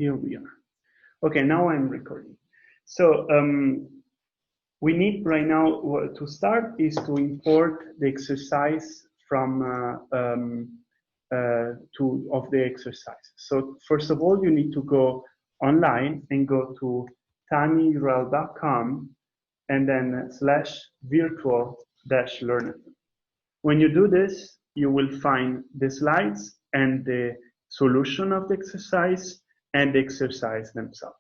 Here we are. Okay, now I'm recording. So we need right now to start is to import the exercise from of the exercise. So first of all, you need to go online and go to tinyurl.com and then /virtual-learnathon. When you do this, you will find the slides and the solution of the exercise and the exercise themselves.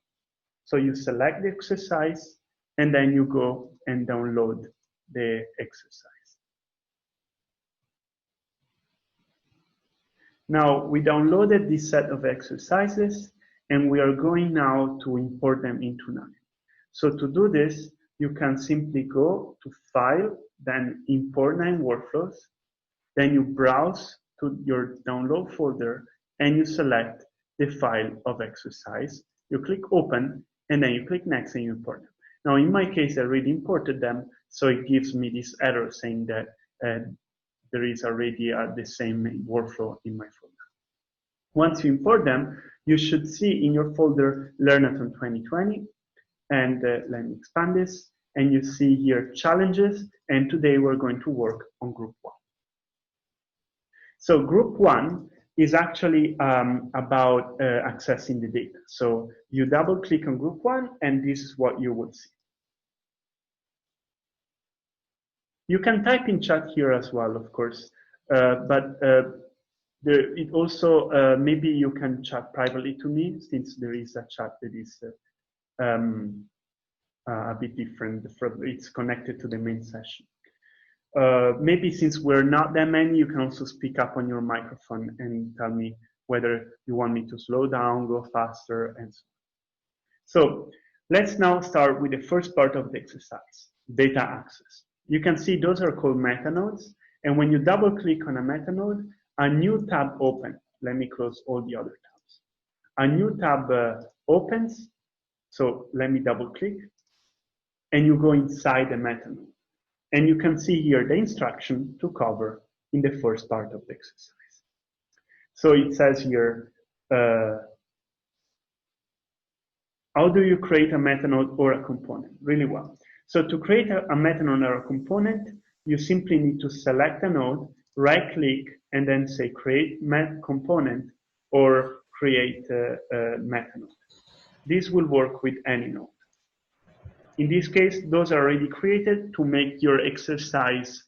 So you select the exercise and then you go and download the exercise. Now we downloaded this set of exercises and we are going now to import them into KNIME. So to do this, you can simply go to File, then Import KNIME Workflows, then you browse to your download folder and you select the file of exercise. You click Open and then you click Next and you import them. Now in my case, I already imported them, so it gives me this error saying that there is already the same workflow in my folder. Once you import them, you should see in your folder Learnathon 2020, and let me expand this, and you see here challenges, and today we're going to work on group 1. So group 1 is actually about accessing the data. So you double click on group 1 and this is what you will see. You can type in chat here as well, of course, it also, maybe you can chat privately to me since there is a chat that is a bit different. It's connected to the main session. Maybe since we're not that many, you can also speak up on your microphone and tell me whether you want me to slow down, go faster, and so on. So let's now start with the first part of the exercise, data access. You can see those are called metanodes, and when you double click on a metanode, a new tab opens. Let me close all the other tabs. A new tab opens, so let me double click, and you go inside the metanode. And you can see here the instruction to cover in the first part of the exercise. So it says here, how do you create a metanode or a component? Really well. So to create a metanode or a component, you simply need to select a node, right click, and then say create component or create a metanode. This will work with any node. In this case, those are already created to make your exercise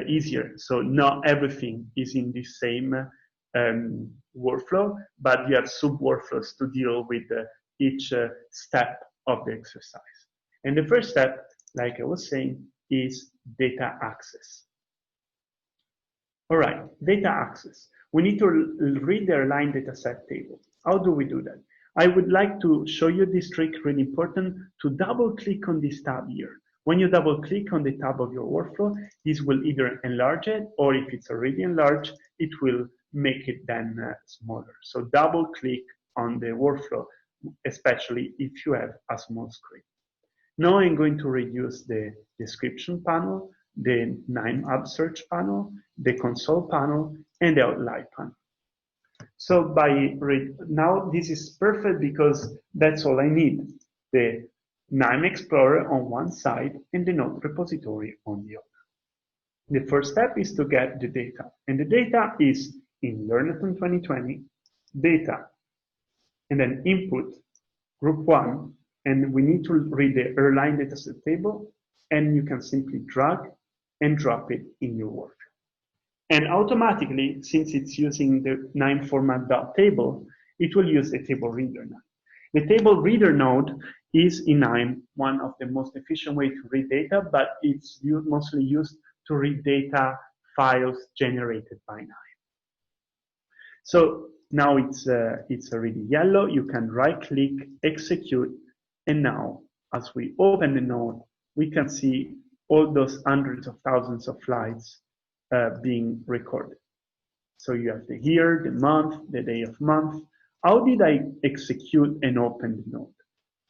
easier. So not everything is in the same workflow, but you have sub-workflows to deal with each step of the exercise. And the first step, like I was saying, is data access. All right, data access. We need to read the align dataset table. How do we do that? I would like to show you this trick, really important, to double click on this tab here. When you double click on the tab of your workflow, this will either enlarge it, or if it's already enlarged, it will make it then smaller. So double click on the workflow, especially if you have a small screen. Now I'm going to reduce the description panel, the KNIME App Search panel, the console panel, and the outline panel. So now this is perfect because that's all I need. The KNIME Explorer on one side and the node repository on the other. The first step is to get the data. And the data is in Learnathon 2020, data, and then input, group 1, and we need to read the airline dataset table, and you can simply drag and drop it in your workflow. And automatically, since it's using the KNIME format.table, it will use the table reader node. The table reader node is in KNIME one of the most efficient ways to read data, but it's mostly used to read data files generated by KNIME. So now it's already yellow. You can right-click, execute, and now as we open the node, we can see all those hundreds of thousands of slides being recorded. So you have the year, the month, the day of month. How did I execute and open the node?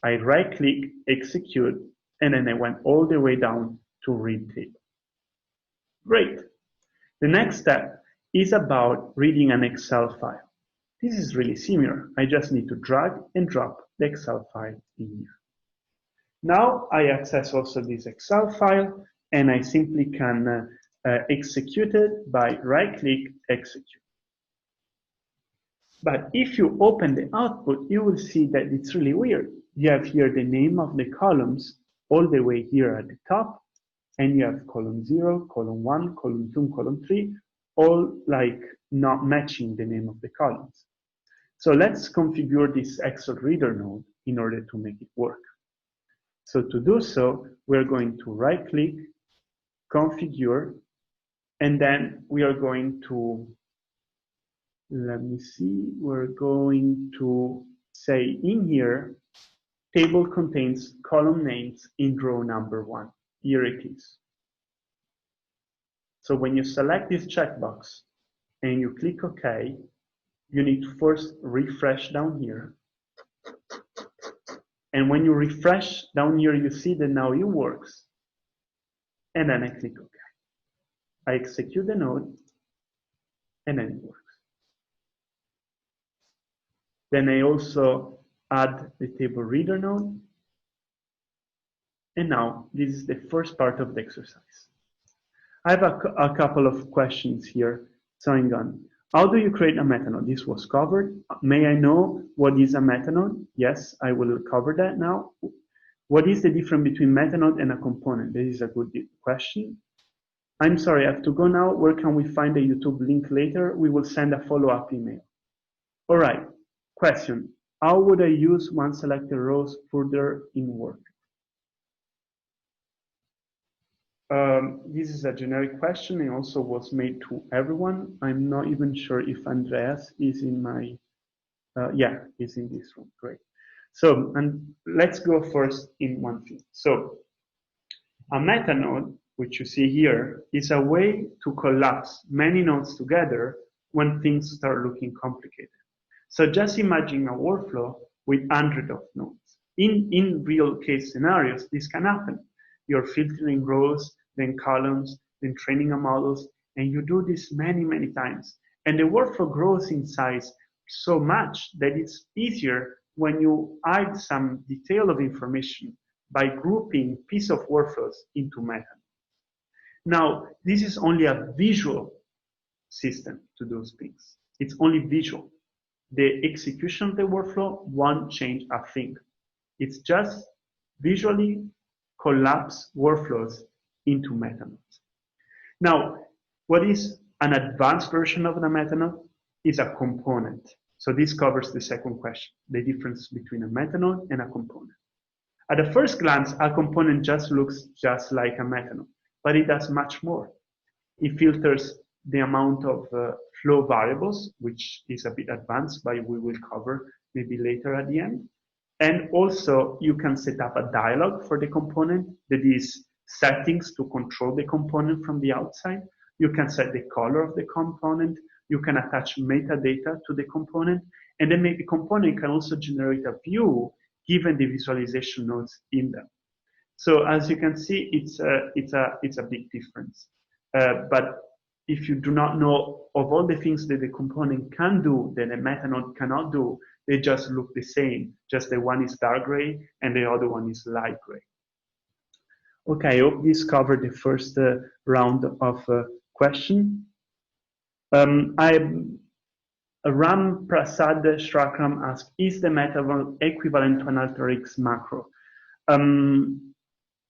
I right-click, execute, and then I went all the way down to read table. Great. The next step is about reading an Excel file. This is really similar. I just need to drag and drop the Excel file in here. Now I access also this Excel file, and I simply can execute it by right-click, execute. But if you open the output, you will see that it's really weird. You have here the name of the columns all the way here at the top, and you have column 0, column 1, column 2, column 3, all like not matching the name of the columns. So let's configure this Excel reader node in order to make it work. So to do so, we're going to right-click, configure, and then we are going to, let me see, we're going to say in here, table contains column names in row number 1. Here it is. So when you select this checkbox and you click OK, you need to first refresh down here. And when you refresh down here, you see that now it works. And then I click OK. I execute the node, and then it works. Then I also add the table reader node. And now this is the first part of the exercise. I have a couple of questions here. So hang on. How do you create a methanol? This was covered. May I know what is a methanol? Yes, I will cover that now. What is the difference between methanol and a component? This is a good question. I'm sorry, I have to go now. Where can we find the YouTube link later? We will send a follow-up email. All right, question. How would I use one selected rows further in work? This is a generic question and also was made to everyone. I'm not even sure if Andreas is in my, yeah, he's in this room, great. So, and let's go first in one thing. So, a metanode, which you see here, is a way to collapse many nodes together when things start looking complicated. So just imagine a workflow with hundreds of nodes. In real case scenarios, this can happen. You're filtering rows, then columns, then training a models, and you do this many, many times. And the workflow grows in size so much that it's easier when you add some detail of information by grouping piece of workflows into methods. Now, this is only a visual system to do things. It's only visual. The execution of the workflow won't change a thing. It's just visually collapse workflows into metanodes. Now, what is an advanced version of the metanode? Is a component. So this covers the second question, the difference between a metanode and a component. At the first glance, a component just looks just like a metanode, but it does much more. It filters the amount of flow variables, which is a bit advanced, but we will cover maybe later at the end. And also, you can set up a dialog for the component that is settings to control the component from the outside. You can set the color of the component. You can attach metadata to the component. And then the component can also generate a view given the visualization nodes in them. So as you can see, it's a big difference. But if you do not know of all the things that the component can do that a metanode cannot do, they just look the same. Just the one is dark gray and the other one is light gray. Okay, I hope this covered the first round of question. Ram Prasad Shrakram asked, is the methanol equivalent to an AlterX macro?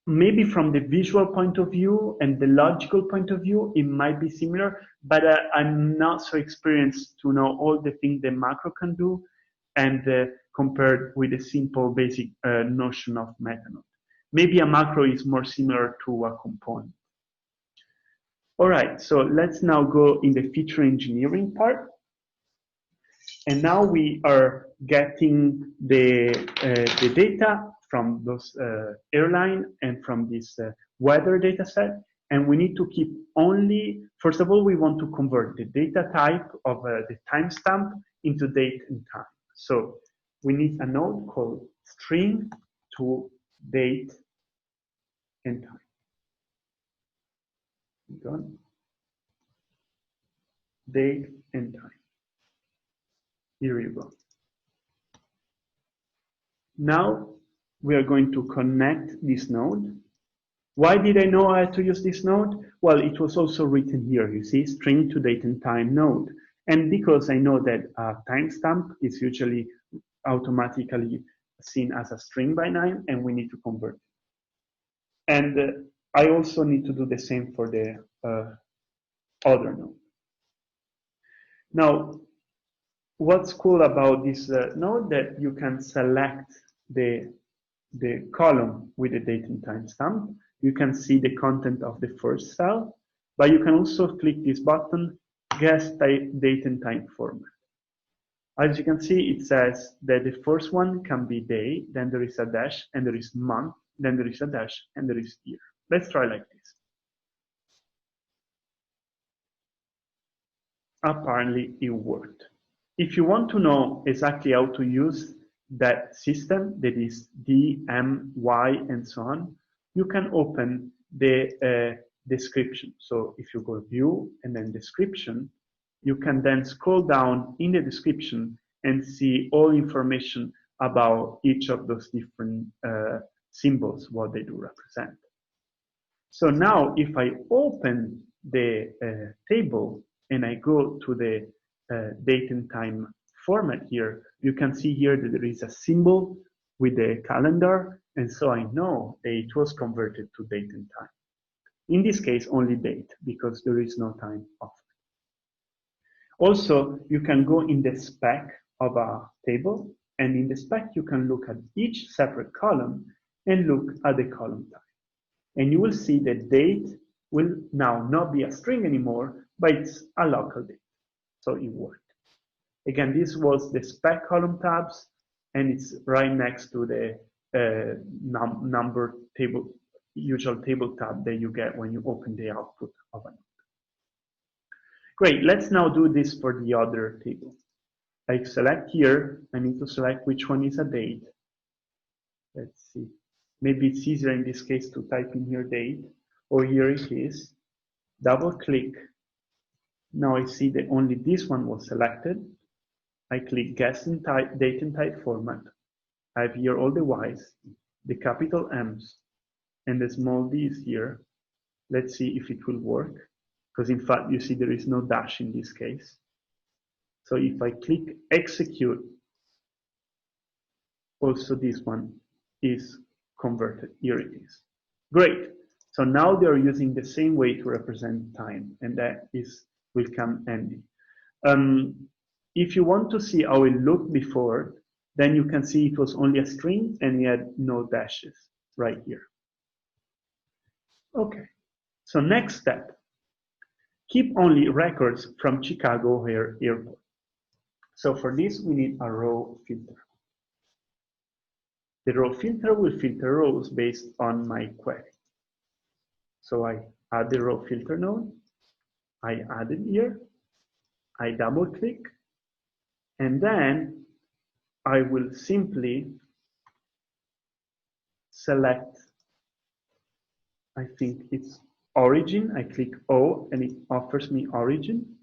Maybe from the visual point of view and the logical point of view, it might be similar, but I'm not so experienced to know all the things the macro can do and compared with the simple basic notion of methanol. Maybe a macro is more similar to a component. All right, so let's now go in the feature engineering part. And now we are getting the data from those airline and from this weather data set. And we need to keep only, first of all, we want to convert the data type of the timestamp into date and time. So we need a node called string to date and time. Done. Date and time. Here you go. Now we are going to connect this node. Why did I know I had to use this node? Well, it was also written here, you see, string to date and time node. And because I know that a timestamp is usually automatically seen as a string by KNIME, and we need to convert it. And I also need to do the same for the other node. Now, what's cool about this node that you can select the column with the date and timestamp. You can see the content of the first cell, but you can also click this button, guess date and time format. As you can see, it says that the first one can be day, then there is a dash, and there is month, then there is a dash, and there is year. Let's try like this. Apparently, it worked. If you want to know exactly how to use that system, that is D, M, Y, and so on, you can open the description. So if you go view and then description, you can then scroll down in the description and see all information about each of those different symbols, what they do represent. So now if I open the table and I go to the date and time format here, you can see here that there is a symbol with the calendar, and so I know that it was converted to date and time. In this case, only date, because there is no time offered. Also, you can go in the spec of a table, and in the spec you can look at each separate column and look at the column type. And you will see that date will now not be a string anymore, but it's a local date. So it worked. Again, this was the spec column tabs, and it's right next to the number table, usual table tab that you get when you open the output of a node. Great, let's now do this for the other table. I select here, I need to select which one is a date. Let's see. Maybe it's easier in this case to type in here date, or here it is. Double click. Now I see that only this one was selected. I click guess and type, date and type format. I have here all the Y's, the capital M's, and the small d's here. Let's see if it will work, because in fact you see there is no dash in this case. So if I click execute, also this one is converted. Here it is. Great. So now they are using the same way to represent time, and that will come handy. If you want to see how it looked before, then you can see it was only a string and it had no dashes right here. Okay, so next step, keep only records from Chicago O'Hare Airport. So for this, we need a row filter. The row filter will filter rows based on my query. So I add the row filter node, I add it here, I double click, and then I will simply select, I think it's origin. I click O and it offers me origin.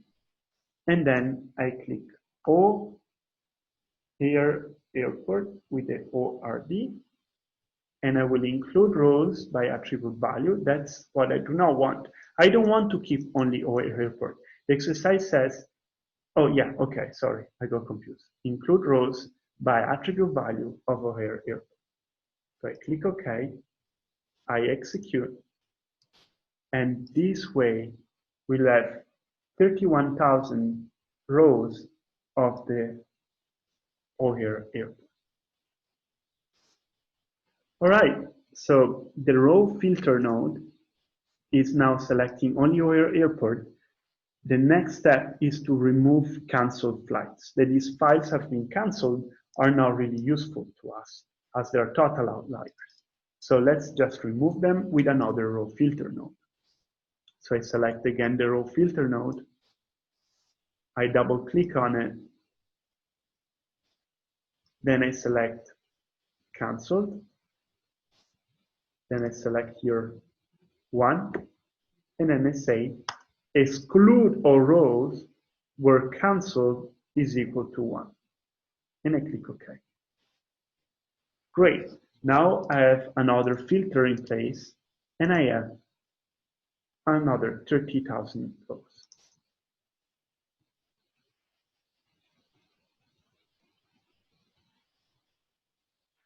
And then I click O here airport with the ORD. And I will include rows by attribute value. That's what I do not want. I don't want to keep only O'Hare Airport. The exercise says, oh yeah, okay, sorry, I got confused. Include rows by attribute value of O'Hare Airport. So I click OK, I execute, and this way we'll have 31,000 rows of the O'Hare Airport. All right, so the row filter node is now selecting only O'Hare Airport. The next step is to remove canceled flights. That is, files have been canceled are not really useful to us as they are total outliers. So let's just remove them with another row filter node. So I select again the row filter node. I double click on it. Then I select canceled. Then I select here one. And then I say exclude all rows where canceled is equal to 1. and I click OK. Great. Now I have another filter in place, and I have another 30,000 rows.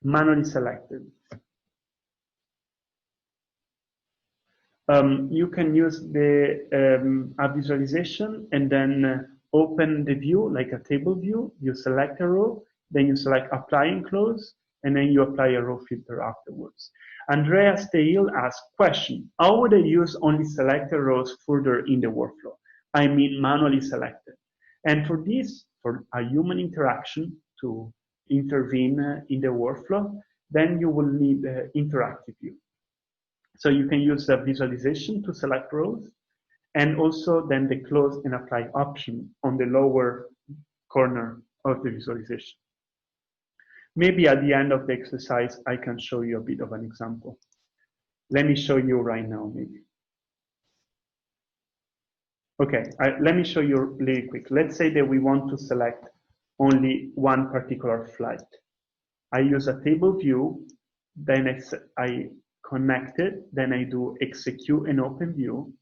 Manually selected. You can use the a visualization and then open the view like a table view. You select a row, then you select apply and close, and then you apply a row filter afterwards. Andrea Steele asked, question, how would I use only selected rows further in the workflow? I mean manually selected. And for this, for a human interaction to intervene in the workflow, then you will need interactive view. So you can use the visualization to select rows, and also then the close and apply option on the lower corner of the visualization. Maybe at the end of the exercise, I can show you a bit of an example. Let me show you right now, maybe. Okay, let me show you really quick. Let's say that we want to select only one particular flight. I use a table view, then I connect it, then I do execute and open view.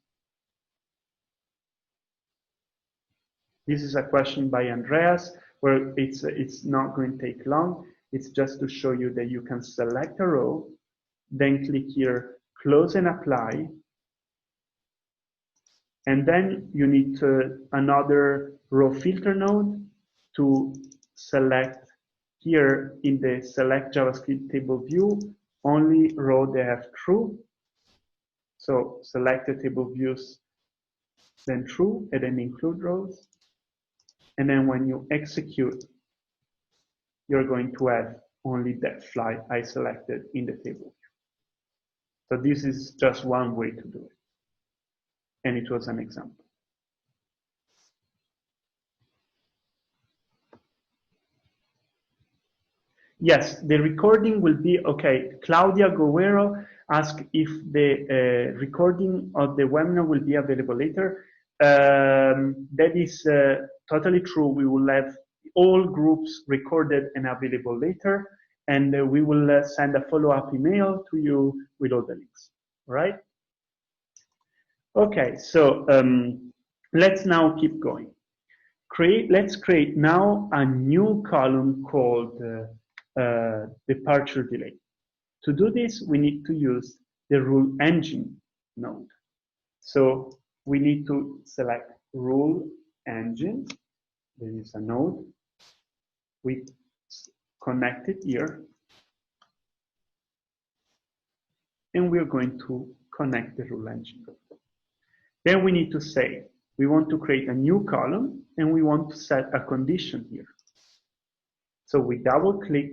This is a question by Andreas, where it's not going to take long. It's just to show you that you can select a row, then click here, close and apply. And then you need another row filter node to select here in the select JavaScript table view, only row that have true. So select the table views, then true, and then include rows. And then when you execute, you're going to have only that flight I selected in the table view. So this is just one way to do it. And it was an example. Yes, the recording will be, okay, Claudia Guerrero asked if the recording of the webinar will be available later. That is totally true. We will have all groups recorded and available later, and we will send a follow-up email to you with all the links, all right? Okay, so let's now keep going. Let's create now a new column called departure delay. To do this, we need to use the rule engine node. So we need to select rule engine. There is a node. We connect it here. And we're going to connect the rule engine. Then we need to say, we want to create a new column and we want to set a condition here. So we double click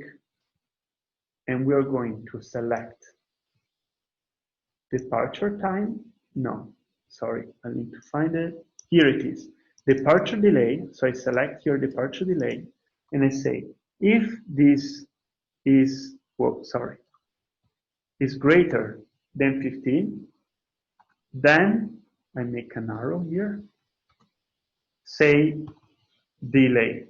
and we are going to select departure time. No, sorry, I need to find it. Here it is, departure delay. So I select here departure delay and I say, if this is, is greater than 15, then I make an arrow here, say delay.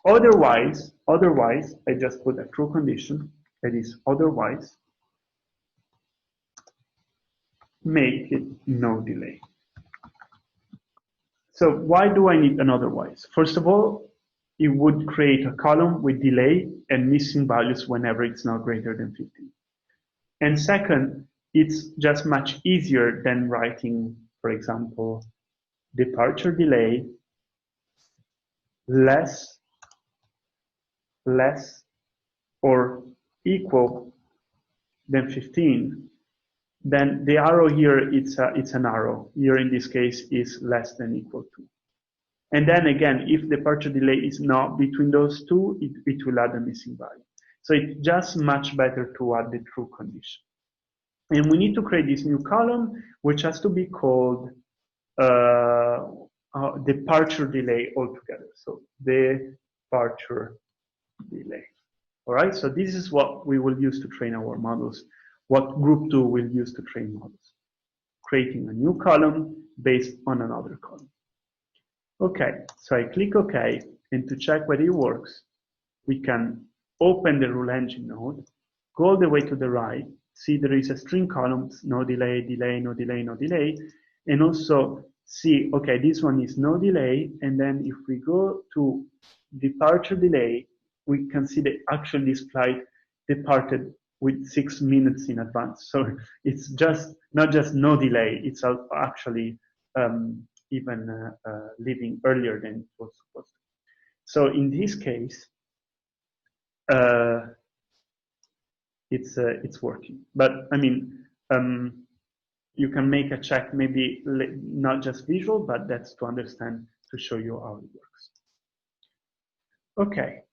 Otherwise, I just put a true condition, that is otherwise, make it no delay. So why do I need an otherwise? First of all, it would create a column with delay and missing values whenever it's not greater than 15. And second, it's just much easier than writing, for example, departure delay less or equal than 15. Then the arrow here, it's an arrow. Here in this case is less than equal to. And then again, if departure delay is not between those two, it will add a missing value. So it's just much better to add the true condition. And we need to create this new column, which has to be called departure delay altogether. So departure delay. All right, so this is what we will use to train our models. What group 2 will use to train models. Creating a new column based on another column. Okay, so I click OK, And to check whether it works, we can open the rule engine node, go all the way to the right, see there is a string columns, no delay, delay, no delay, no delay, and also see, okay, this one is no delay, and then if we go to departure delay, we can see that actually this flight departed with 6 minutes in advance. So it's just not just no delay, it's actually even leaving earlier than it was supposed to. So in this case, it's working. But I mean, you can make a check, maybe not just visual, but that's to understand, to show you how it works. Okay.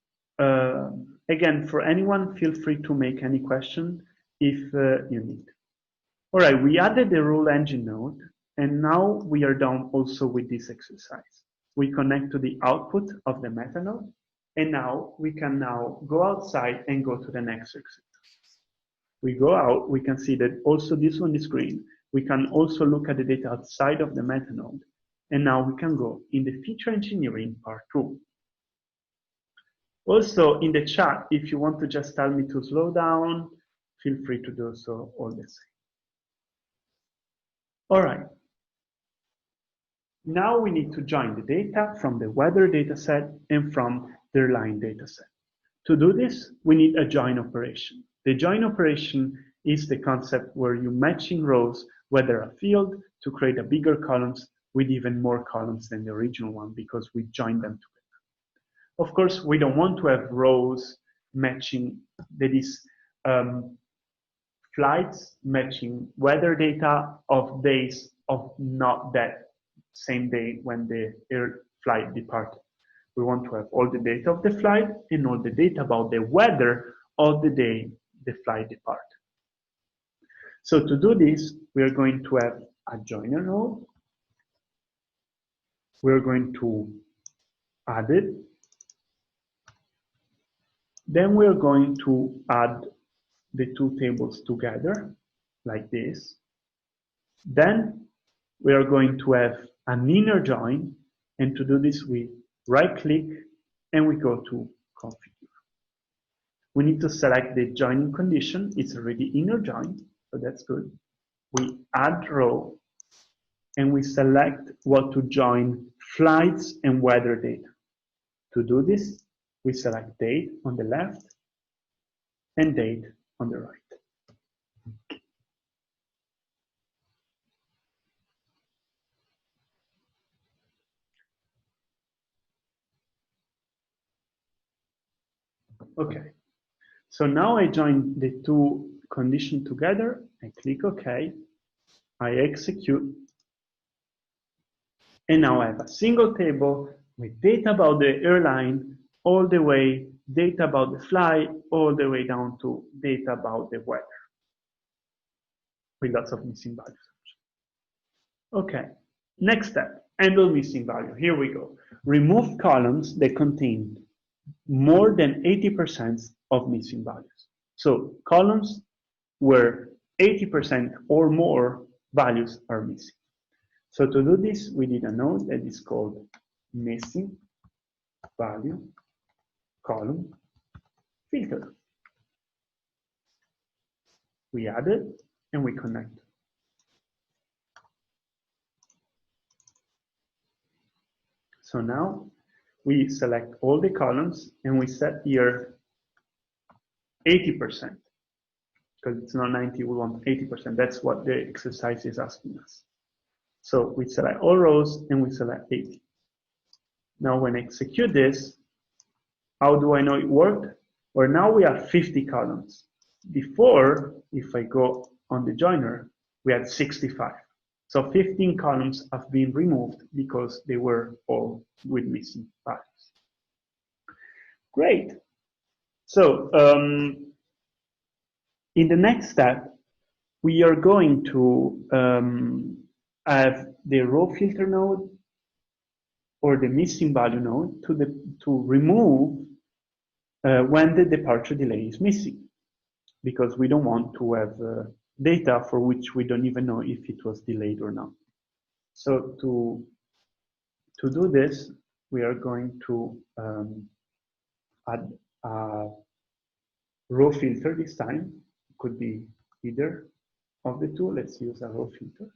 Again, for anyone, feel free to make any question if you need. All right, we added the rule engine node, and now we are done also with this exercise. We connect to the output of the Methanol, and now we can now go outside and go to the next exercise. We go out, we can see that also this one is green. We can also look at the data outside of the Methanol, and now we can go in the feature engineering part 2. Also, in the chat, if you want to just tell me to slow down, feel free to do so all the same. All right. Now we need to join the data from the weather dataset and from the airline dataset. To do this, we need a join operation. The join operation is the concept where you matching rows, whether a field, to create a bigger columns with even more columns than the original one because we join them together. Of course, we don't want to have rows matching, that is, flights matching weather data of days of not that same day when the air flight departed. We want to have all the data of the flight and all the data about the weather of the day the flight departed. So to do this, we are going to have a joiner node. We're going to add it. Then we're going to add the two tables together, like this. Then we are going to have an inner join, and to do this, we right-click and we go to configure. We need to select the joining condition. It's already inner join, so that's good. We add row, and we select what to join flights and weather data. To do this, we select date on the left and date on the right. Okay, so now I join the two conditions together. I click OK. I execute. And now I have a single table with data about the airline, all the way, data about the flight, all the way down to data about the weather, with lots of missing values. Okay, next step, handle missing value. Here we go. Remove columns that contain more than 80% of missing values. So columns where 80% or more values are missing. So to do this, we need a node that is called missing value column filter. We add it and we connect. So now we select all the columns and we set here 80%. Because it's not 90, we want 80%. That's what the exercise is asking us. So we select all rows and we select 80. Now when I execute this, how do I know it worked? Well, now we have 50 columns. Before, if I go on the joiner, we had 65. So 15 columns have been removed because they were all with missing values. Great. So in the next step, we are going to have the row filter node or the missing value node to remove when the departure delay is missing, because we don't want to have data for which we don't even know if it was delayed or not. So to do this, we are going to add a row filter this time. It could be either of the two. Let's use a row filter.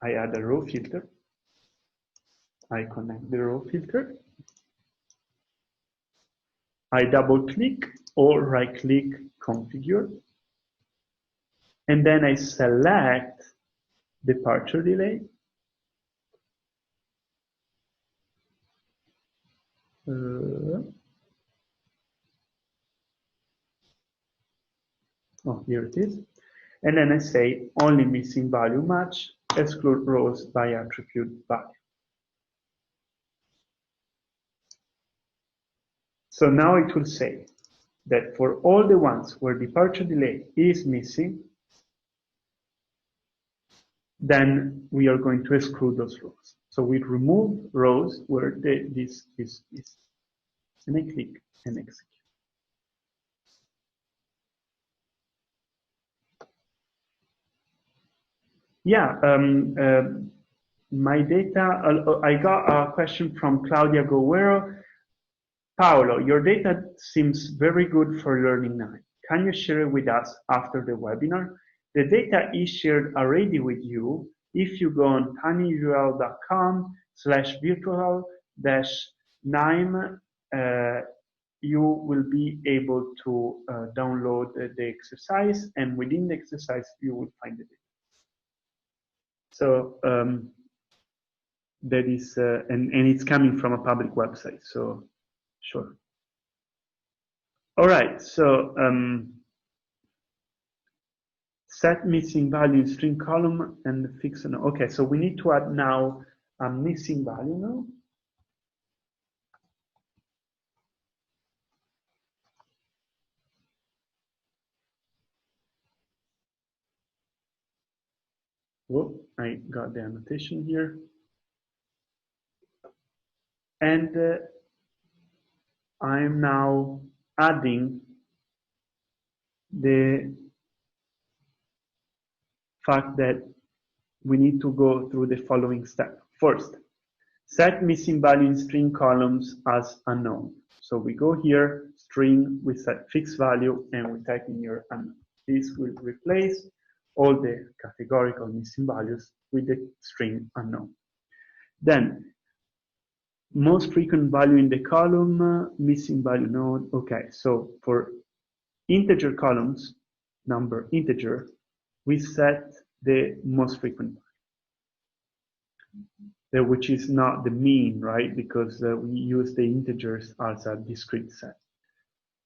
I add a row filter. I connect the row filter. I double click or right click configure. And then I select departure delay. Oh, here it is. And then I say only missing value match, exclude rows by attribute value. So now it will say that for all the ones where departure delay is missing, then we are going to exclude those rows. So we remove rows where this is. And I click and execute. Yeah, my data, I got a question from Claudia Guerrero. Paolo, your data seems very good for Learning 9. Can you share it with us after the webinar? The data is shared already with you. If you go on tinyurl.com/virtual-KNIME, you will be able to download the exercise, and within the exercise, you will find the data. So that is, and it's coming from a public website, so sure. All right, so set missing value in string column and fix an. Okay, so we need to add now a missing value now. Whoop, I got the annotation here. And I'm now adding the fact that we need to go through the following step. First, set missing value in string columns as unknown. So we go here, string, we set fixed value, and we type in your unknown. This will replace all the categorical missing values with the string unknown. Then, most frequent value in the column, missing value node. Okay, so for integer columns, number integer, we set the most frequent value, which is not the mean, right? Because we use the integers as a discrete set.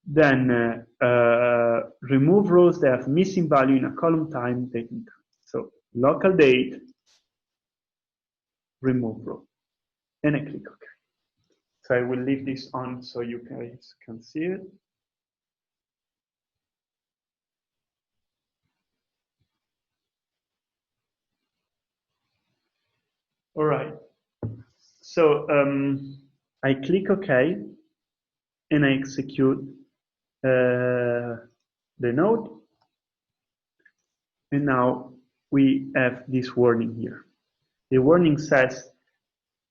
Then remove rows that have missing value in a column time, date and time. So local date, remove row, and I click OK. So I will leave this on so you guys can see it. All right. So I click OK, and I execute the node. And now we have this warning here. The warning says,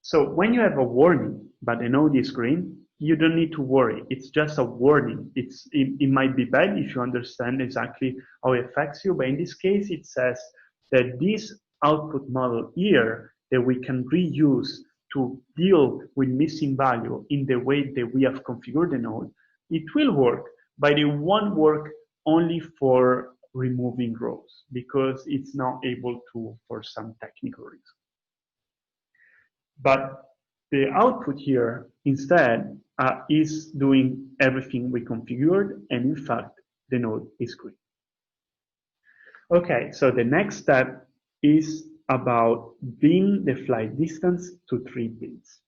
so when you have a warning, but the node is green, you don't need to worry. It's just a warning. It might be bad if you understand exactly how it affects you, but in this case, it says that this output model here that we can reuse to deal with missing value in the way that we have configured the node, it will work, but it won't work only for removing rows because it's not able to for some technical reason. But the output here instead is doing everything we configured, and in fact, the node is green. Okay, so the next step is about bin the flight distance to 3 bits.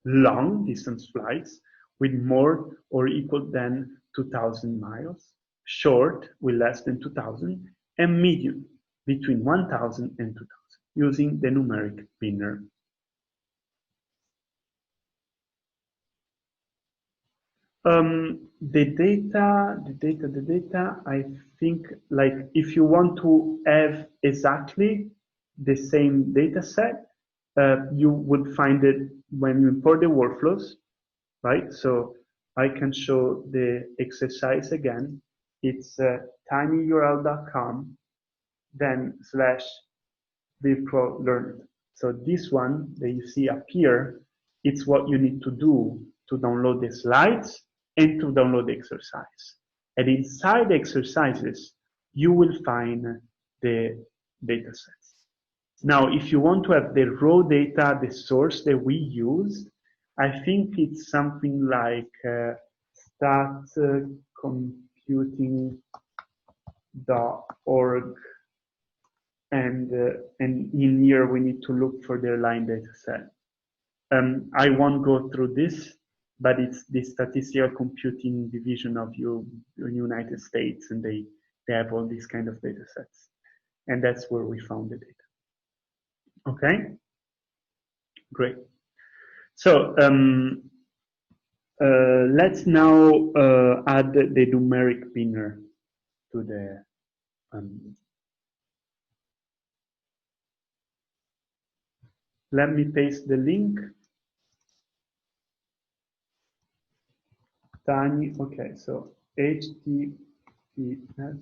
Long distance flights with more or equal than 2,000 miles, short with less than 2,000, and medium between 1,000 and 2,000 using the numeric binner. The data, I think, like if you want to have exactly the same data set, you would find it when you import the workflows, right? So I can show the exercise again. It's tinyurl.com, then /virtual learnathon. So this one that you see up here, it's what you need to do to download the slides and to download the exercise. And inside the exercises, you will find the data sets. Now, if you want to have the raw data, the source that we use, I think it's something like statcomputing.org, and in here we need to look for the line data set. I won't go through this, but it's the statistical computing division of the United States, and they have all these kind of data sets. And that's where we found the data. Okay, great. So let's now add the numeric binner to the let me paste the link. Tiny, okay, so HTTPS.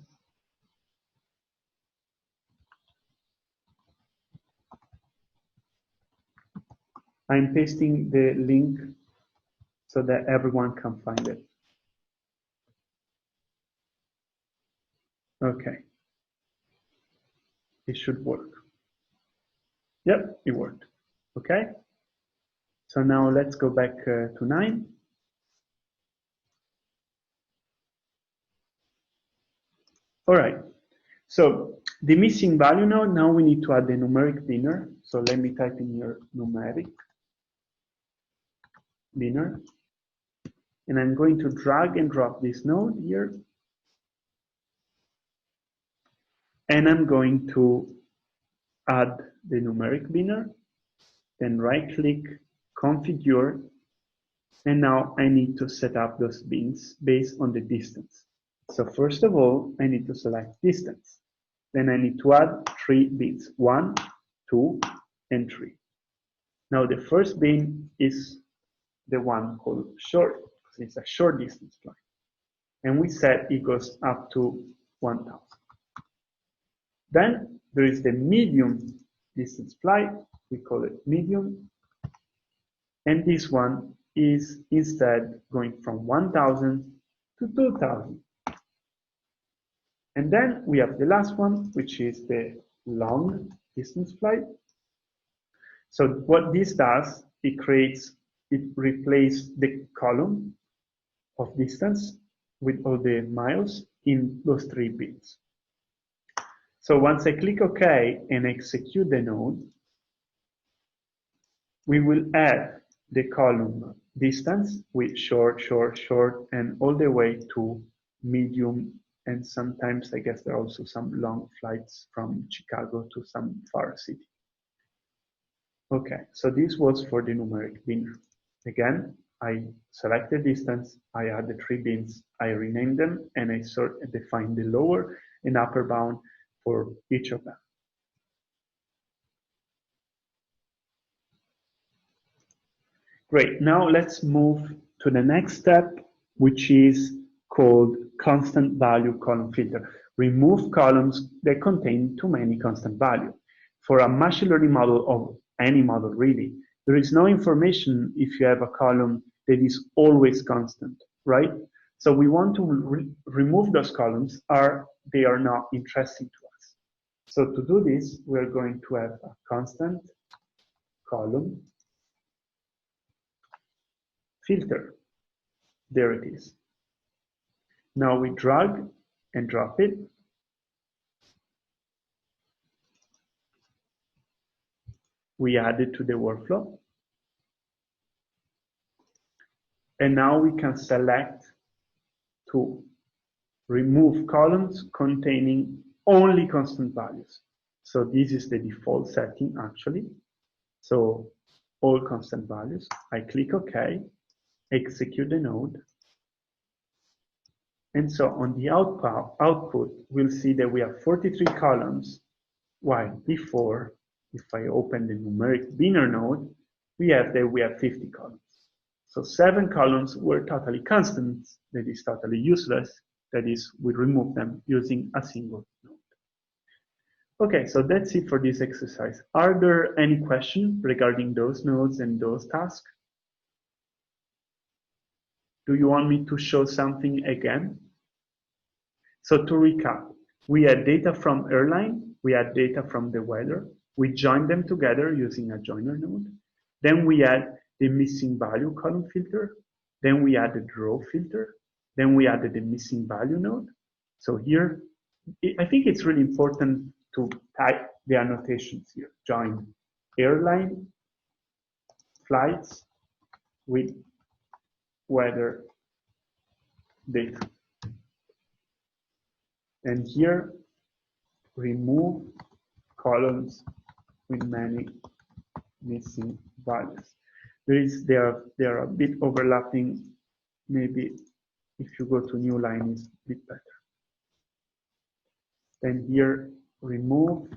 I'm pasting the link so that everyone can find it. Okay. It should work. Yep, it worked. Okay. So now let's go back to KNIME. All right. So the missing value now we need to add the numeric binner. So let me type in here numeric binner. And I'm going to drag and drop this node here. And I'm going to add the numeric binner, then right click, configure, and now I need to set up those bins based on the distance. So first of all, I need to select distance. Then I need to add 3 bins, 1, 2, and 3. Now the first bin is the one called short, because it's a short distance flight. And we said it goes up to 1,000. Then there is the medium distance flight, we call it medium. And this one is instead going from 1,000 to 2,000. And then we have the last one, which is the long distance flight. So what this does, it replaces the column of distance with all the miles in those 3 bins. So once I click OK and execute the node, we will add the column distance with short, short, short, and all the way to medium. And sometimes I guess there are also some long flights from Chicago to some far city. Okay, so this was for the numeric binner. Again, I select the distance, I add the 3 bins, I rename them, and I define the lower and upper bound for each of them. Great, now let's move to the next step, which is called constant value column filter. Remove columns that contain too many constant values. For a machine learning model, or any model really, there is no information if you have a column that is always constant, right? So we want to remove those columns, or they are not interesting to us. So to do this, we're going to have a constant column filter. There it is. Now we drag and drop it. We add it to the workflow. And now we can select to remove columns containing only constant values. So this is the default setting actually. So all constant values. I click OK, execute the node. And so on the output, we'll see that we have 43 columns, while before if I open the numeric binary node, we have 50 columns. So 7 columns were totally constant, that is totally useless, that is, we remove them using a single node. Okay, so that's it for this exercise. Are there any questions regarding those nodes and those tasks? Do you want me to show something again? So to recap, we had data from airline, we had data from the weather, we joined them together using a joiner node. Then we had the missing value column filter. Then we added row filter. Then we added the missing value node. So here, I think it's really important to type the annotations here. Join airline flights with weather data. And here, remove columns with many missing values. They are a bit overlapping. Maybe if you go to new line, it's a bit better. Then here, remove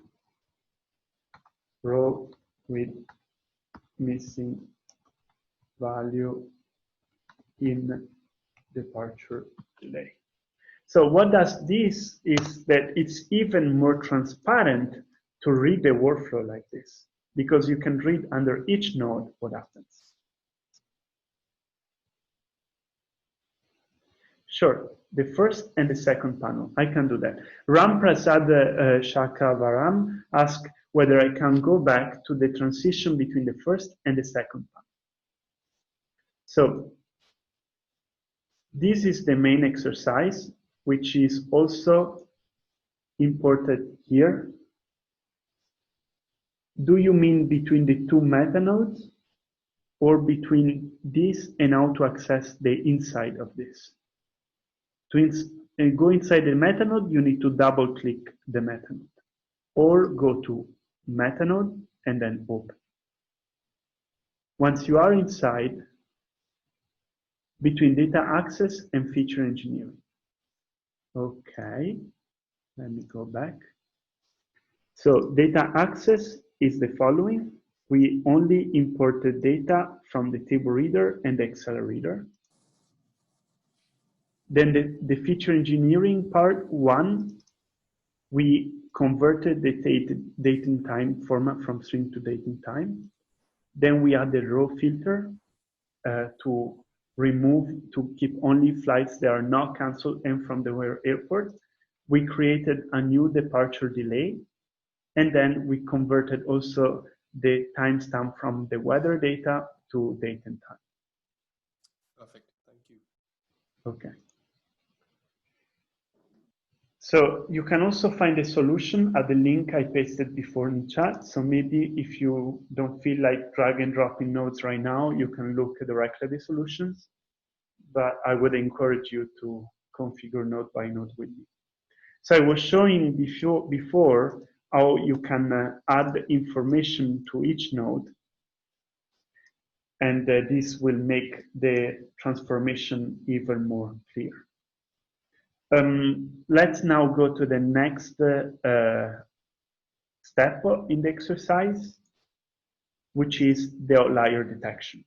row with missing value in departure delay. So what does this is that it's even more transparent to read the workflow like this, because you can read under each node what happens. Sure, the first and the second panel, I can do that. Ram Prasad Shakavaram asked whether I can go back to the transition between the first and the second panel. So this is the main exercise, which is also imported here. Do you mean between the two meta nodes or between this and how to access the inside of this? To go inside the meta node, you need to double click the meta node or go to meta node and then open. Once you are inside, between data access and feature engineering. Okay, let me go back. So data access is the following. We only imported data from the table reader and the Excel reader. Then the feature engineering part one, we converted the date and time format from string to date and time. Then we added row filter to keep only flights that are not canceled and from the airport. We created a new departure delay. And then we converted also the timestamp from the weather data to date and time. Perfect, thank you. Okay. So you can also find the solution at the link I pasted before in chat. So maybe if you don't feel like drag and dropping nodes right now, you can look directly at the solutions. But I would encourage you to configure node by node with me. So I was showing before how you can add information to each node. And this will make the transformation even more clear. Let's now go to the next step in the exercise, which is the outlier detection.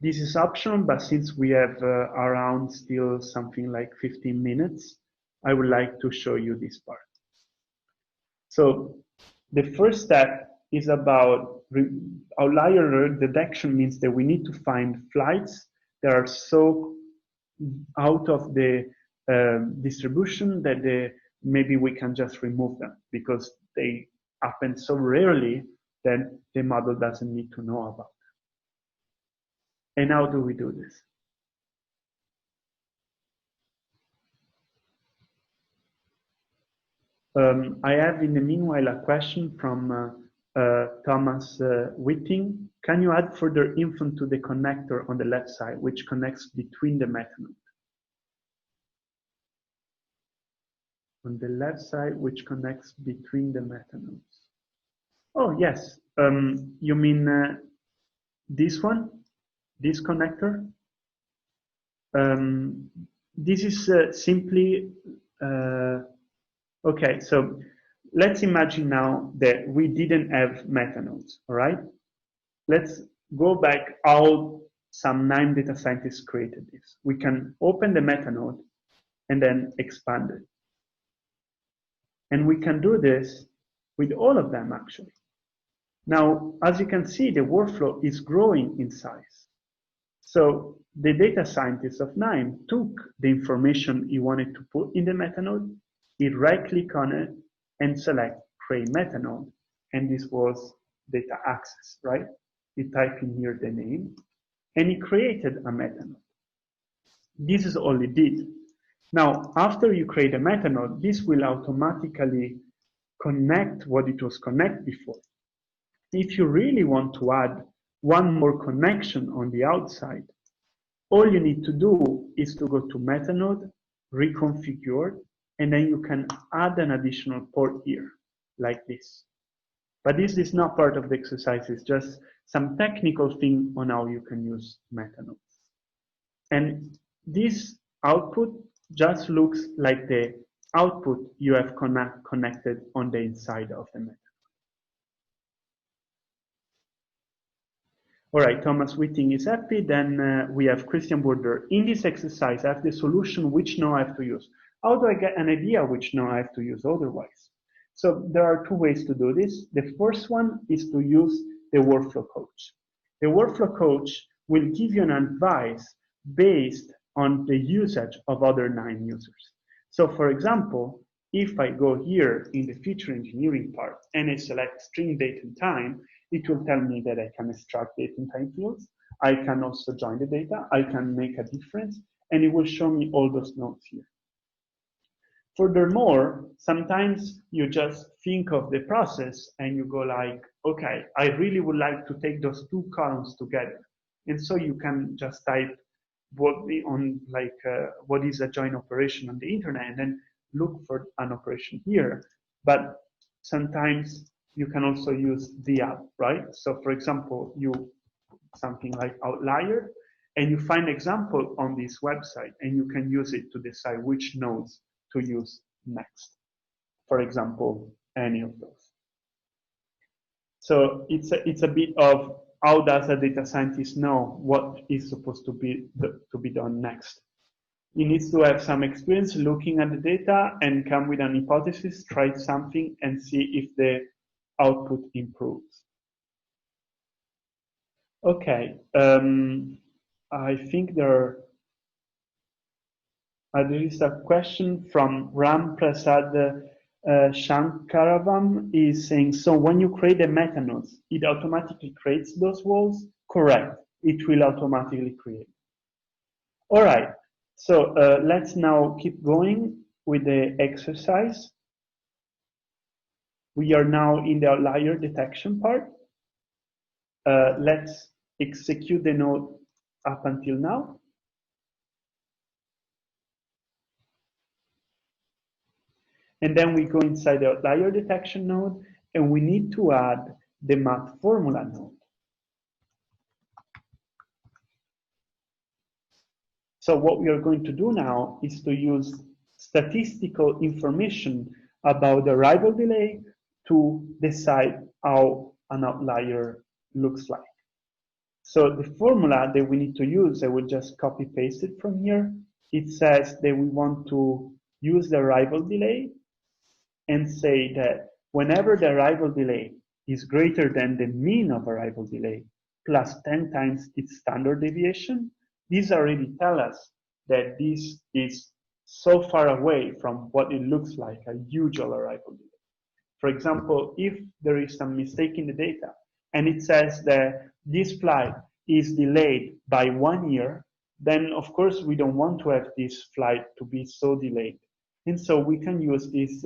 This is optional, but since we have around still something like 15 minutes, I would like to show you this part. So the first step is about outlier detection. Means that we need to find flights that are so out of the distribution that maybe we can just remove them because they happen so rarely that the model doesn't need to know about them. And how do we do this? I have in the meanwhile a question from Thomas Whitting. Can you add further info to the connector on the left side, which connects between the methanol? On the left side, which connects between the methanol. Oh, yes. You mean this one? This connector? This is simply... okay, so let's imagine now that we didn't have metanodes, all right? Let's go back how some KNIME data scientists created this. We can open the metanode and then expand it. And we can do this with all of them, actually. Now, as you can see, the workflow is growing in size. So the data scientist of KNIME took the information he wanted to put in the metanode, he right-click on it, and select Create Metanode. And this was data access, right? He typed in here the name, and he created a metanode. This is all he did. Now, after you create a metanode, this will automatically connect what it was connected before. If you really want to add one more connection on the outside, all you need to do is to go to metanode, reconfigure, and then you can add an additional port here, like this. But this is not part of the exercise, it's just some technical thing on how you can use metanodes. And this output just looks like the output you have connected on the inside of the metanode. All right, Thomas Whiting is happy. Then we have Christian Border. In this exercise, I have the solution, which node I have to use. How do I get an idea which node I have to use otherwise? So there are two ways to do this. The first one is to use the workflow coach. The workflow coach will give you an advice based on the usage of other KNIME users. So for example, if I go here in the feature engineering part and I select string date and time, it will tell me that I can extract date and time fields. I can also join the data. I can make a difference, and it will show me all those nodes here. Furthermore, sometimes you just think of the process and you go like, okay, I really would like to take those two columns together. And so you can just type what is a join operation on the internet and then look for an operation here. But sometimes you can also use the app, right? So for example, you something like outlier, and you find example on this website, and you can use it to decide which nodes to use next. For example, any of those. So it's a bit of how does a data scientist know what is supposed to be done next. He needs to have some experience looking at the data and come with an hypothesis, try something, and see if the output improves. Okay, I think there is a question from Ram Prasad Shankaravam is saying, so when you create the metanodes, it automatically creates those walls? Correct, it will automatically create. All right, so let's now keep going with the exercise. We are now in the outlier detection part. Let's execute the node up until now. And then we go inside the outlier detection node, and we need to add the math formula node. So what we are going to do now is to use statistical information about the arrival delay to decide how an outlier looks like. So the formula that we need to use, I will just copy paste it from here. It says that we want to use the arrival delay and say that whenever the arrival delay is greater than the mean of arrival delay plus 10 times its standard deviation, these already tell us that this is so far away from what it looks like a usual arrival delay. For example, if there is some mistake in the data and it says that this flight is delayed by 1 year, then of course we don't want to have this flight to be so delayed. And so we can use this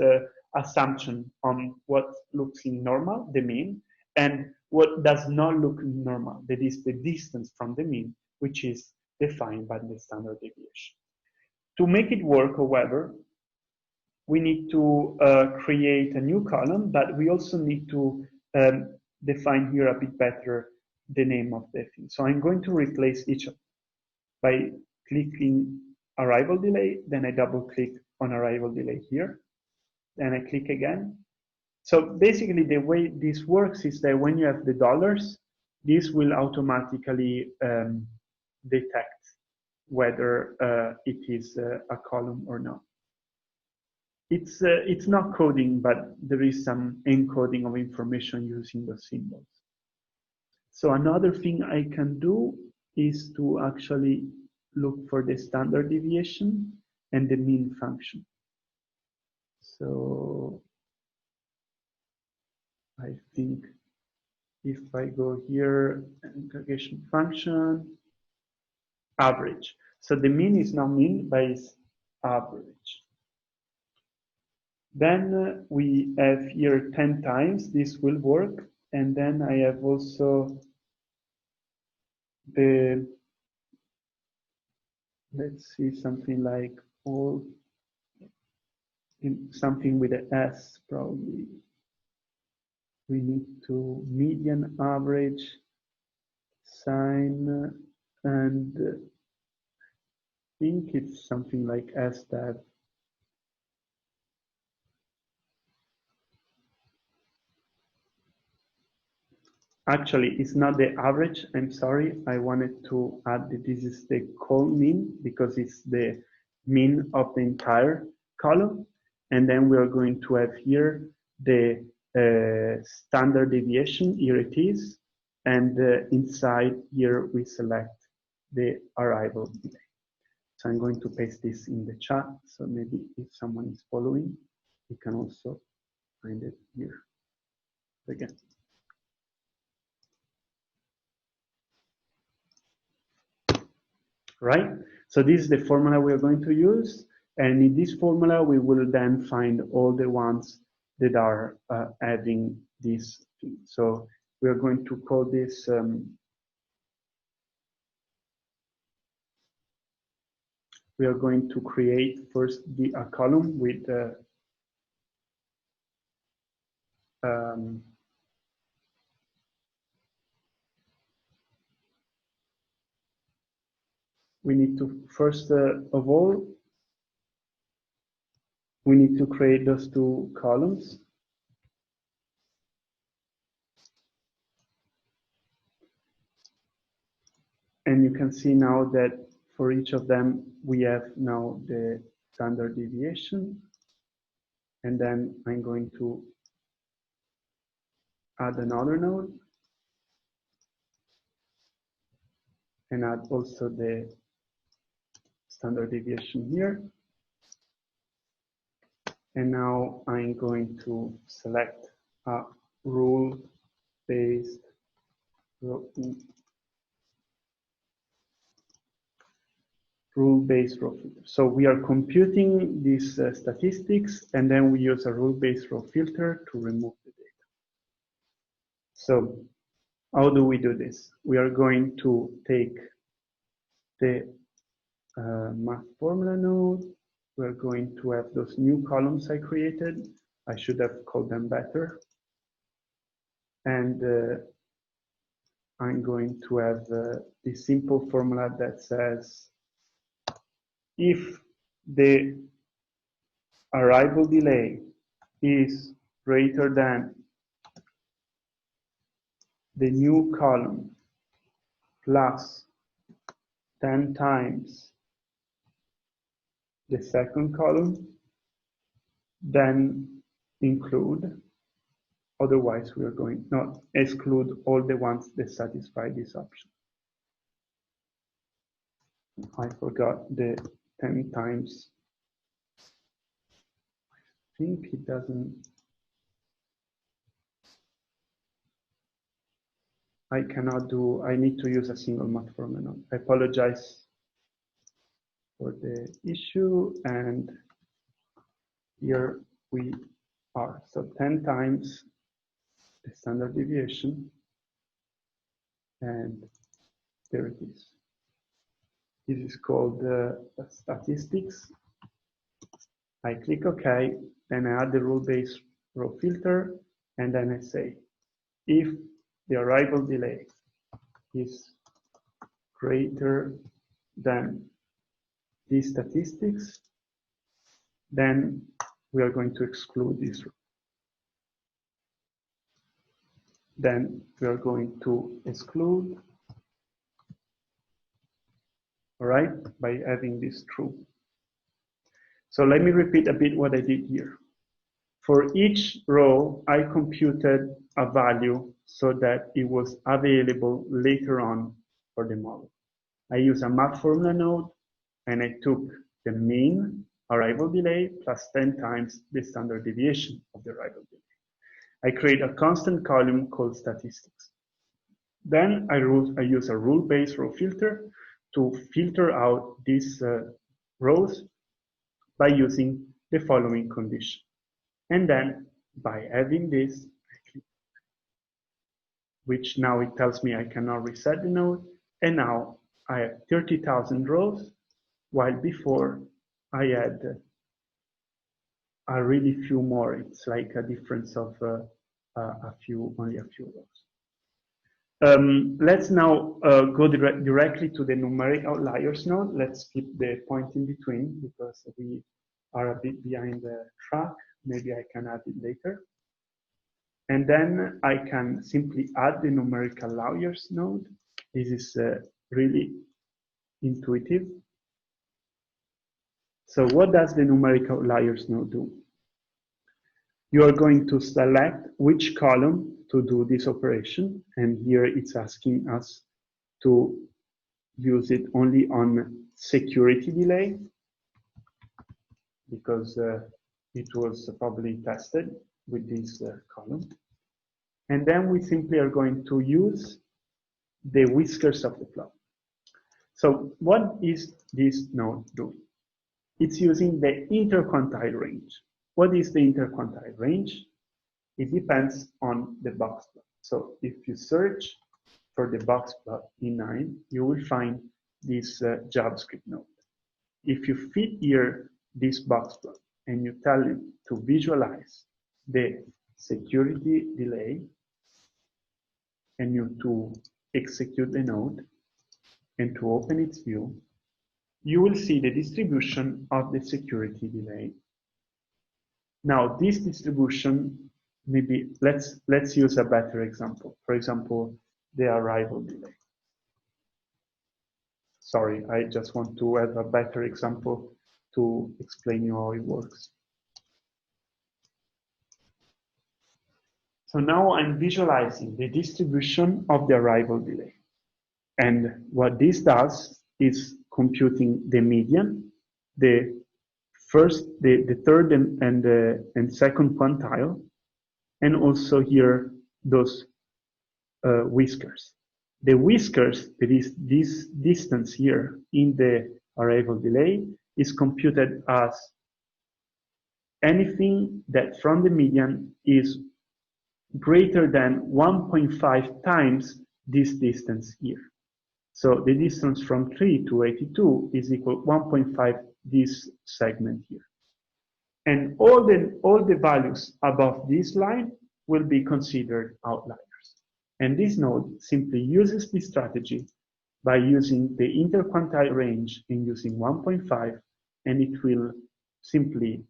assumption on what looks in normal, the mean, and what does not look normal, that is the distance from the mean, which is defined by the standard deviation. To make it work, however, we need to create a new column, but we also need to define here a bit better the name of the thing. So I'm going to replace each by clicking arrival delay, then I double click on arrival delay here, then I click again, So basically the way this works is that when you have the dollars, this will automatically detect whether it is a column or not. It's not coding, but there is some encoding of information using the symbols. So another thing I can do is to actually look for the standard deviation and the mean function. So I think if I go here, aggregation function, average. So the mean is not mean, but it's average. Then we have here 10 times, this will work. And then I have also the, let's see, something like all, something with an S probably. We need to median, average, sign, and I think it's something like S tab. Actually, it's not the average. I'm sorry. I wanted to add that this is the col mean because it's the mean of the entire column. And then we are going to have here the standard deviation. Here it is. And inside here we select the arrival delay. So I'm going to paste this in the chat. So maybe if someone is following, you can also find it here again. Right? So this is the formula we are going to use. And in this formula, we will then find all the ones that are having this thing. So we are going to call this we are going to create first a column with we need to first of all we need to create those two columns. And you can see now that for each of them, we have now the standard deviation. And then I'm going to add another node and add also the standard deviation here. And now I'm going to select a rule-based row filter. So we are computing these statistics, and then we use a rule-based row filter to remove the data. So how do we do this? We are going to take the math formula node. We're going to have those new columns I created. I should have called them better. And I'm going to have this simple formula that says if the arrival delay is greater than the new column plus 10 times the second column, then include. Otherwise, we are going not exclude all the ones that satisfy this option. I forgot the 10 times. I think it doesn't. I cannot do, I need to use a single math formula. I apologize for the issue, and here we are. So 10 times the standard deviation, and there it is. This is called statistics. I click OK, then I add the rule-based row filter, and then I say, if the arrival delay is greater than these statistics, then we are going to exclude this row. Then we are going to exclude, all right, by having this true. So let me repeat a bit what I did here. For each row, I computed a value so that it was available later on for the model. I use a math formula node, and I took the mean arrival delay plus 10 times the standard deviation of the arrival delay. I create a constant column called statistics. Then I use a rule-based row filter to filter out these rows by using the following condition. And then by having this, which now it tells me I cannot reset the node, and now I have 30,000 rows, while before I had a really few more. It's like a difference of only a few rows. Let's now go directly to the numeric outliers node. Let's skip the point in between because we are a bit behind the track. Maybe I can add it later. And then I can simply add the numeric outliers node. This is really intuitive. So what does the numeric outliers node do? You are going to select which column to do this operation. And here it's asking us to use it only on security delay because it was probably tested with this column. And then we simply are going to use the whiskers of the plot. So what is this node doing? It's using the interquantile range. What is the interquantile range? It depends on the box plot. So if you search for the box plot in KNIME, you will find this JavaScript node. If you feed here this box plot and you tell it to visualize the security delay and you to execute the node and to open its view, you will see the distribution of the security delay. Now, this distribution, maybe let's use a better example. For example, the arrival delay. Sorry, I just want to have a better example to explain you how it works. So now I'm visualizing the distribution of the arrival delay. And what this does is computing the median, the third and second quantile, and also here those whiskers. The whiskers, that is this distance here in the arrival delay, is computed as anything that from the median is greater than 1.5 times this distance here. So the distance from 3 to 82 is equal to 1.5 this segment here. And all the values above this line will be considered outliers. And this node simply uses this strategy by using the interquantile range and using 1.5, and it will simply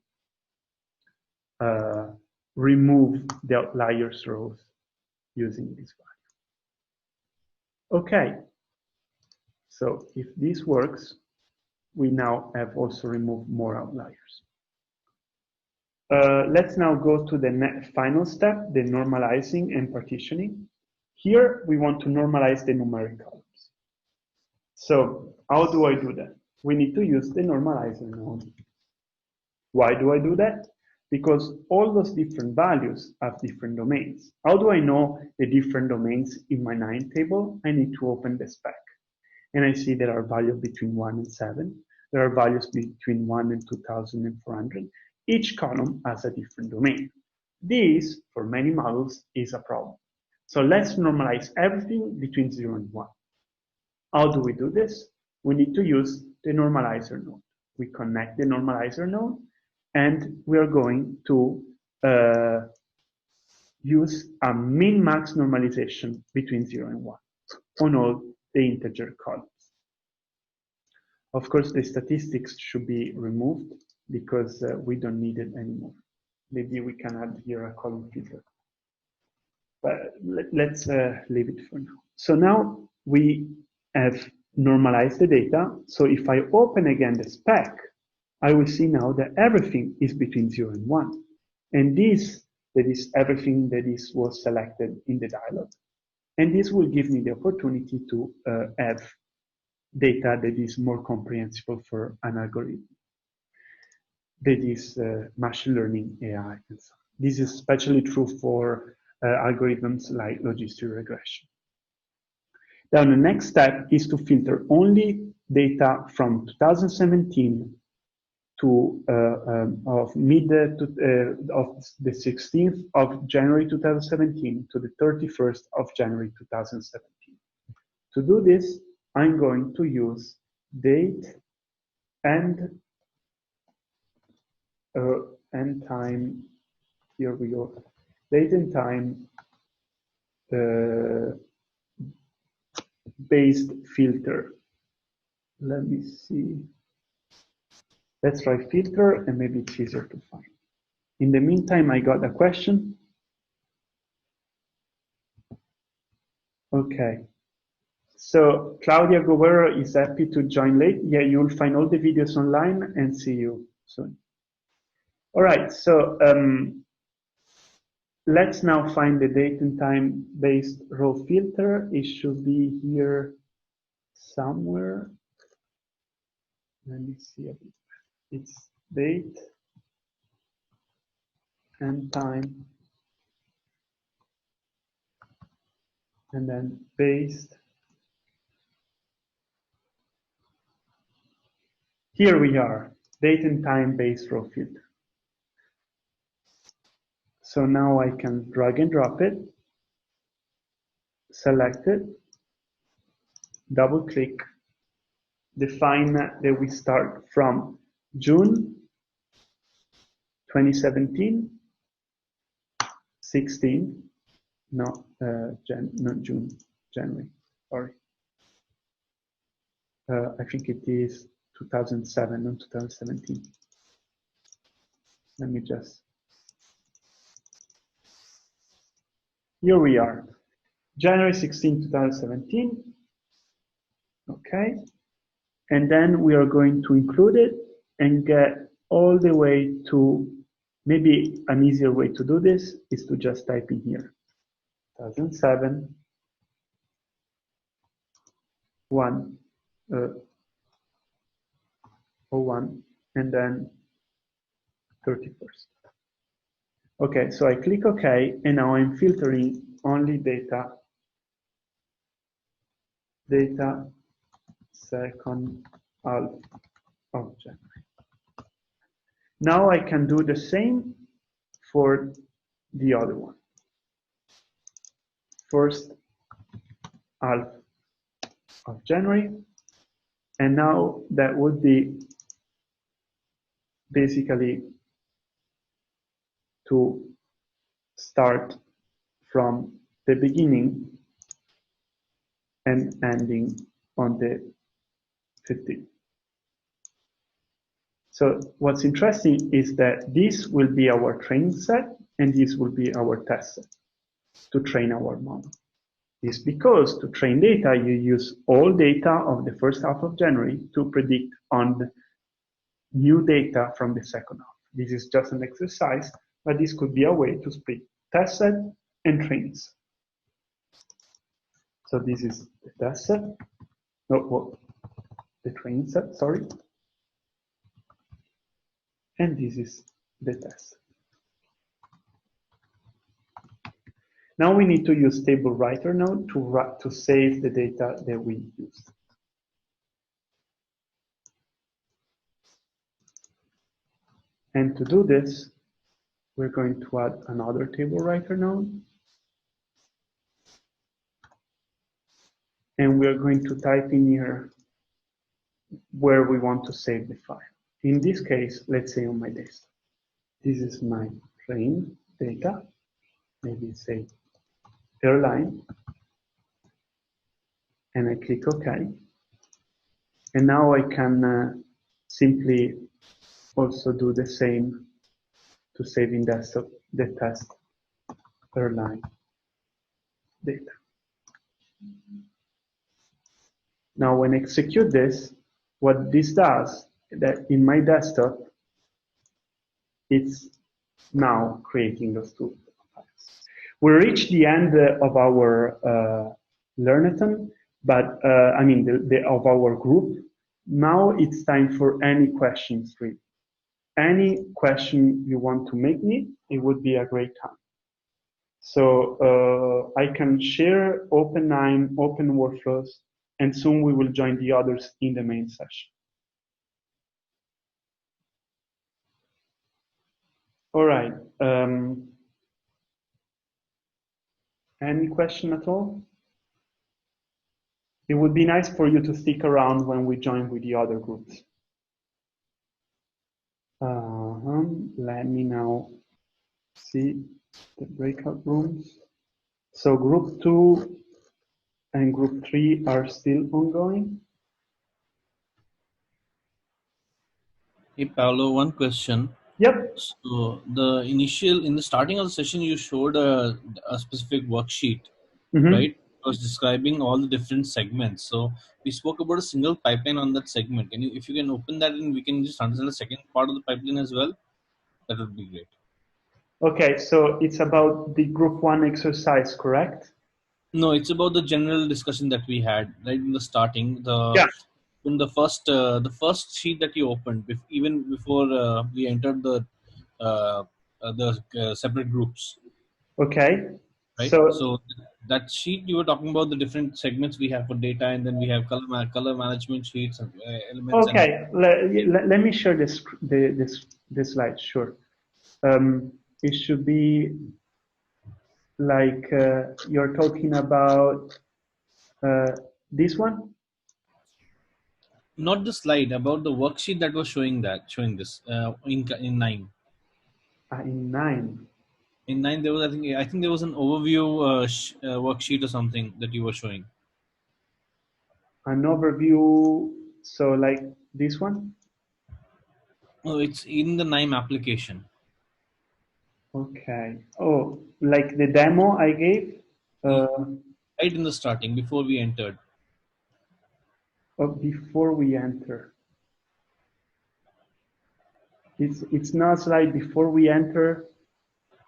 remove the outliers rows using this value. Okay, so if this works, we now have also removed more outliers. Let's now go to the final step, the normalizing and partitioning. Here, we want to normalize the numeric columns. So how do I do that? We need to use the normalizer node. Why do I do that? Because all those different values have different domains. How do I know the different domains in my KNIME table? I need to open the spec. And I see there are values between 1 and 7. There are values between 1 and 2,400. Each column has a different domain. This, for many models, is a problem. So let's normalize everything between 0 and 1. How do we do this? We need to use the normalizer node. We connect the normalizer node, and we are going to use a min-max normalization between 0 and 1 on all the integer columns. Of course, the statistics should be removed because we don't need it anymore. Maybe we can add here a column filter. But let's leave it for now. So now we have normalized the data. So if I open again the spec, I will see now that everything is between 0 and 1. And this, that is everything that was selected in the dialog. And this will give me the opportunity to have data that is more comprehensible for an algorithm. That is machine learning, AI, and so on. This is especially true for algorithms like logistic regression. Then the next step is to filter only data from 2017 to of the 16th of January 2017 to the 31st of January 2017. To do this, I'm going to use date and time. Here we go. Date and time based filter. Let me see. Let's try filter, and maybe it's easier to find. In the meantime, I got a question. Okay. So Claudia Guerrero is happy to join late. Yeah, you'll find all the videos online, and see you soon. All right, so let's now find the date and time based row filter. It should be here somewhere. Let me see a bit. It's date and time, and then based. Here we are, date and time based row filter. So now I can drag and drop it, select it, double click, define that we start from June 2017, 16, not June, January, sorry. I think it is 2007, not 2017. Let me just. Here we are, January 16, 2017. Okay. And then we are going to include it and get all the way to, maybe an easier way to do this is to just type in here, 2007, 01, and then 31st. Okay, so I click OK, and now I'm filtering only data second half of January. Now I can do the same for the other one. First half of January, and now that would be basically to start from the beginning and ending on the 15th. So what's interesting is that this will be our training set, and this will be our test set to train our model. This because to train data, you use all data of the first half of January to predict on the new data from the second half. This is just an exercise, but this could be a way to split test set and training set. So this is the test set, the training set, sorry. And this is the test. Now we need to use table writer node to save the data that we used. And to do this, we're going to add another table writer node. And we're going to type in here where we want to save the file. In this case, let's say on my desktop. This is my train data. Maybe say airline. And I click OK. And now I can simply also do the same to save in desktop the test airline data. Now, when I execute this, what this does, that in my desktop, it's now creating those two files. We reached the end of our Learnathon, but I mean, of our group. Now it's time for any questions, really. Any question you want to make me, it would be a great time. So I can share open KNIME, open workflows, and soon we will join the others in the main session. All right. Any question at all? It would be nice for you to stick around when we join with the other groups. Let me now see the breakout rooms. So group 2 and group 3 are still ongoing. Hey Paolo, one question. Yep. So in the starting of the session, you showed a specific worksheet, Mm-hmm. right? It was describing all the different segments. So we spoke about a single pipeline on that segment. If you can open that and we can just understand the second part of the pipeline as well, that would be great. Okay, so it's about the group 1 exercise, correct? No, it's about the general discussion that we had right in the starting. Yeah. In the first sheet that you opened, even before we entered the separate groups, Okay. right? So So that sheet you were talking about the different segments we have for data, and then we have color management sheets and elements. And okay, let me share this slide. Sure. It should be like you're talking about this one. not the slide about the worksheet that was showing this in KNIME. In 9. In KNIME there was I think there was an overview worksheet or something that you were showing. An overview. So like this one. Oh, it's in the KNIME application. Okay. Oh, like the demo I gave. Right in the starting before we entered. Before we enter. It's not like before we enter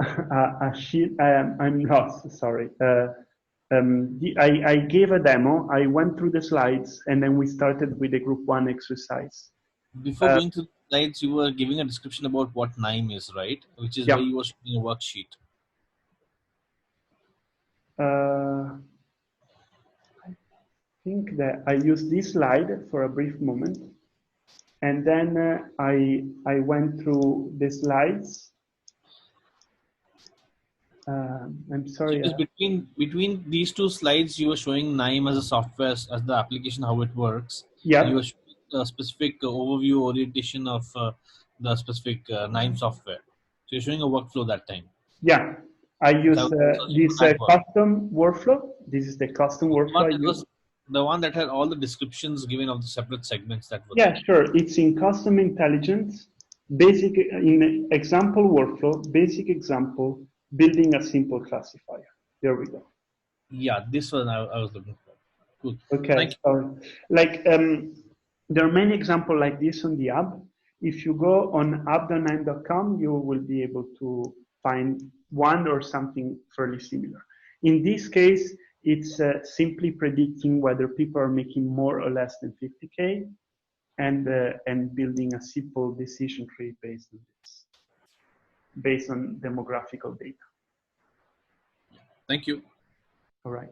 a sheet. I'm lost. Sorry. I gave a demo. I went through the slides, and then we started with the group 1 exercise. Before going to the slides, you were giving a description about what KNIME is, right? Which is Yeah. where you were showing a worksheet. I think that I used this slide for a brief moment, and then I went through the slides. I'm sorry. Because between these two slides, you were showing KNIME as a software, as the application, how it works. Yeah. And you were showing a specific overview orientation of the specific KNIME software. So you're showing a workflow that time. Yeah. I use So this custom workflow. This is the custom workflow I use. The one that had all the descriptions given of the separate segments that were Yeah, sure. It's in custom intelligence, basic in example workflow, basic example, building a simple classifier. There we go. Yeah, this one I was looking for. Cool. Okay, sorry. Like there are many examples like this on the app. If you go on app.nime.com, you will be able to find one or something fairly similar. In this case, it's simply predicting whether people are making more or less than 50K, and building a simple decision tree based on this, based on demographical data. Thank you. All right.